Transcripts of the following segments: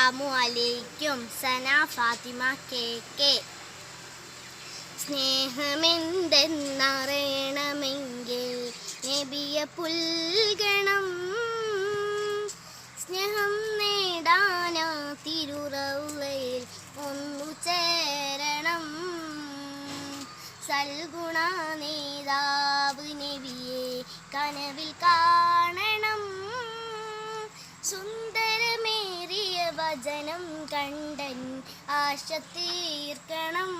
അസ്സലാമു അലൈക്കും. സന ഫാത്തിമ കെ. സ്നേഹമെന്തെന്നറിയണമെങ്കിൽ നബിയെ പുൽകണം. സ്നേഹം നേടാനാ തിരുറൗളയിൽ ഒന്നു ചേരണം. സൽഗുണ നേതാവ് നബിയെ കനവിൽ കാണണം. സുന്ദരമേറിയ വചനം കണ്ടൻ ആശ തീർക്കണം.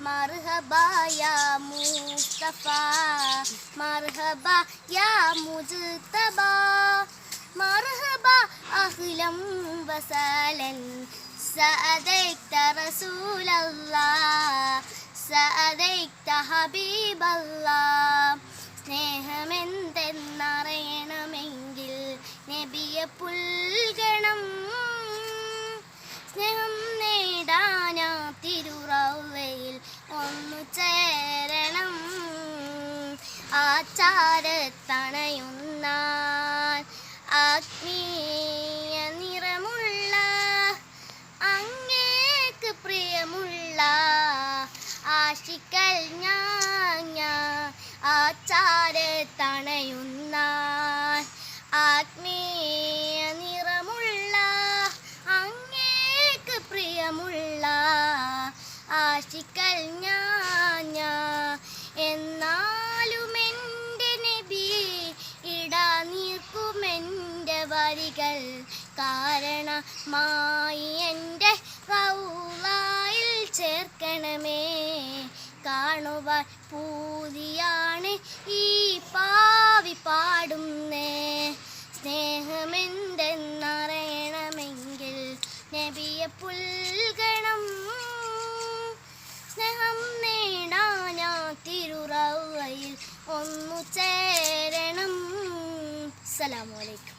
മർഹബ യാ മുസ്തഫ, മർഹബ യാ മുജ്തബ, മർഹബ അഹ്ലം വസഹലൻ സഅദൈത റസൂലല്ലാഹ്, സഅദൈത ഹബീബല്ലാഹ്. സ്നേഹമെന്തെന്നറിയണമെങ്കിൽ നബിയെ പുൽകണം. സ്നേഹം നേടാനാ തിരുറൗളയിൽ ഒന്നു ചേരണം. ആചാരത്തണയുന്ന ആത്മീയ നിറമുള്ള അങ്ങേക്ക് പ്രിയമുള്ള ആശിക്കൽ ഞാൻ. ആചാരത്തണയുന്ന ആത്മീയ നിറമുള്ള അങ്ങേക്ക് പ്രിയമുള്ള ആശിക്കൽ ഞാൻ. എന്നാലും എൻ്റെ നബി ഇടാ നിൽക്കുമെൻ്റെ വരികൾ കാരണമായി എൻ്റെ റൗളയിൽ ചേർക്കണമേ. കാണുവാൻ പൂതിയാണ് ഈ പാവി പാടുന്നേ. സ്നേഹമെന്തെന്നറിയണമെങ്കിൽ നബിയെ പുൽകണം. സ്നേഹം നേടാനാ തിരുറൗളയിൽ ഒന്നു ചേരണം. അസ്സലാമു അലൈക്കും.